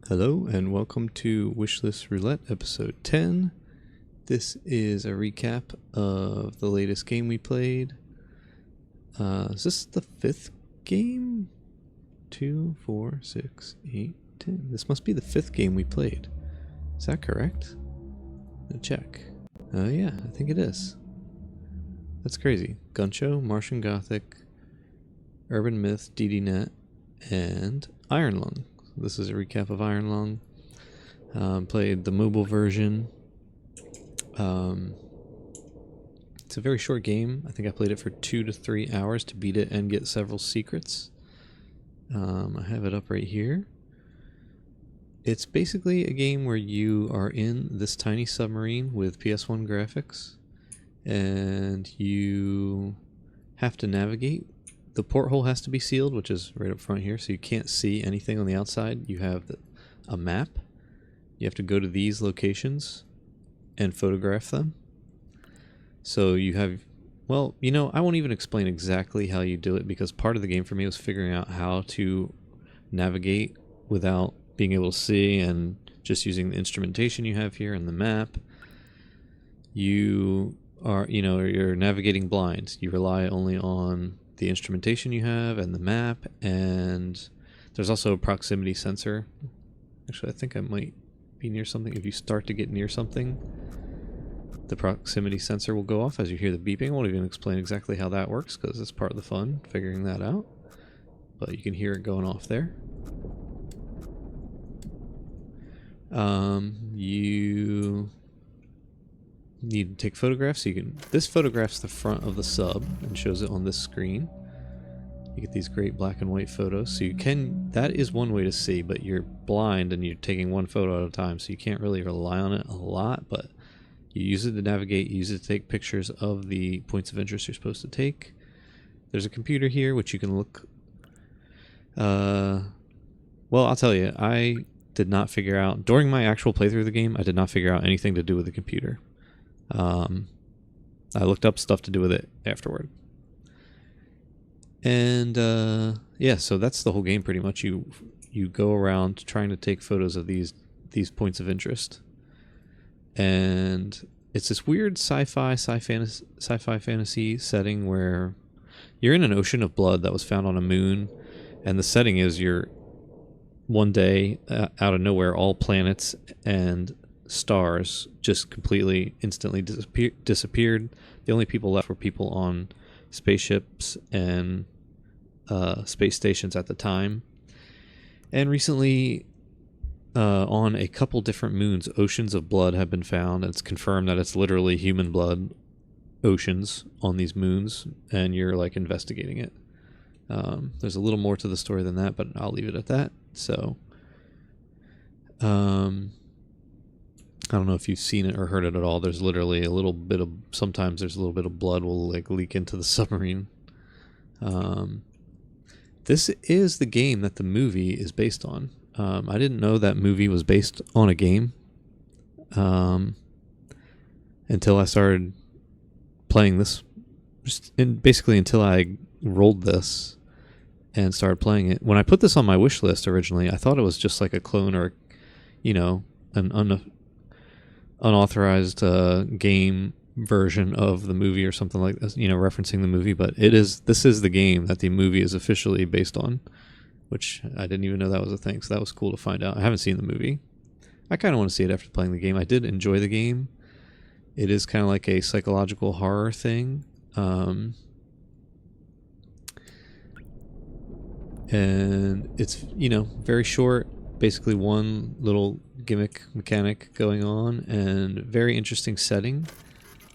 Hello and welcome to Wishlist Roulette episode 10. This is a recap of the latest game we played. Is this the fifth game? 2, 4, 6, 8, 10. This must be the fifth game we played. Is that correct? Let's check. Yeah, I think it is. That's crazy. Gun Show, Martian Gothic, Urban Myth, DDNet, and Iron Lung. This is a recap of Iron Lung. Played the mobile version. It's a very short game. I think I played it for 2 to 3 hours to beat it and get several secrets. I have it up right here. It's basically a game where you are in this tiny submarine with PS1 graphics, and you have to navigate. The porthole has to be sealed, which is right up front here, so you can't see anything on the outside. You have a map. You have to go to these locations and photograph them. So you have, well, I won't even explain exactly how you do it, because part of the game for me was figuring out how to navigate without being able to see and just using the instrumentation you have here and the map. You are, you're navigating blind. You rely only on the instrumentation you have and the map, and there's also a proximity sensor. Actually, I think I might be near something. If you start to get near something, the proximity sensor will go off as you hear the beeping. I won't even explain exactly how that works because it's part of the fun, figuring that out. But you can hear it going off there. You need to take photographs. So this photographs the front of the sub and shows it on this screen. You get these great black and white photos. So that is one way to see, but you're blind and you're taking one photo at a time, so you can't really rely on it a lot, but you use it to navigate, you use it to take pictures of the points of interest you're supposed to take. There's a computer here which you can look. Well, I'll tell you, I did not figure out, during my actual playthrough of the game, I did not figure out anything to do with the computer. I looked up stuff to do with it afterward. And yeah, so that's the whole game pretty much. You go around trying to take photos of these points of interest. And it's this weird sci-fi fantasy setting where you're in an ocean of blood that was found on a moon, and the setting is you're one day out of nowhere, all planets and stars just completely instantly disappeared. The only people left were people on spaceships and space stations at the time. And recently, on a couple different moons, oceans of blood have been found. And it's confirmed that it's literally human blood oceans on these moons, and you're like investigating it. There's a little more to the story than that, but I'll leave it at that. So, I don't know if you've seen it or heard it at all. There's literally a little bit of, sometimes there's a little bit of blood will like leak into the submarine. This is the game that the movie is based on. I didn't know that movie was based on a game until I started playing this. Basically until I rolled this and started playing it. When I put this on my wish list originally, I thought it was just like a clone or, an unauthorized game version of the movie or something like this, referencing the movie. But this is the game that the movie is officially based on, which I didn't even know that was a thing. So that was cool to find out. I haven't seen the movie. I kind of want to see it after playing the game. I did enjoy the game. It is kind of like a psychological horror thing. And it's, very short, basically one little gimmick mechanic going on, and very interesting setting,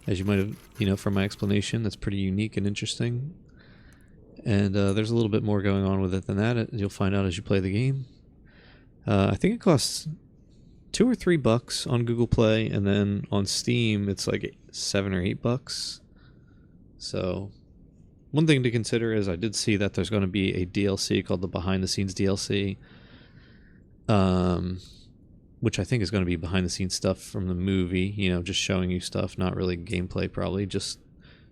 as you might have, from my explanation. That's pretty unique and interesting. And there's a little bit more going on with it than that. You'll find out as you play the game. I think it costs $2 or $3 on Google Play, and then on Steam it's like $7 or $8. So one thing to consider is I did see that there's going to be a DLC called the Behind the Scenes DLC, which I think is going to be behind the scenes stuff from the movie, just showing you stuff, not really gameplay probably, just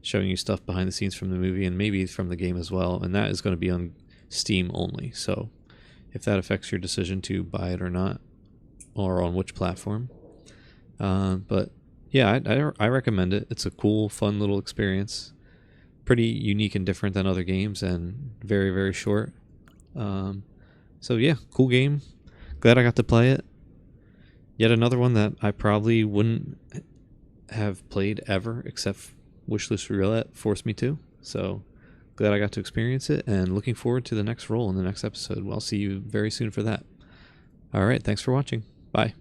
showing you stuff behind the scenes from the movie and maybe from the game as well. And that is going to be on Steam only. So if that affects your decision to buy it or not, or on which platform. But yeah, I recommend it. It's a cool, fun little experience. Pretty unique and different than other games, and very, very short. So yeah, cool game. Glad I got to play it. Yet another one that I probably wouldn't have played ever, except Wishlist Roulette forced me to. So glad I got to experience it, and looking forward to the next roll in the next episode. Well, I'll see you very soon for that. All right, thanks for watching. Bye.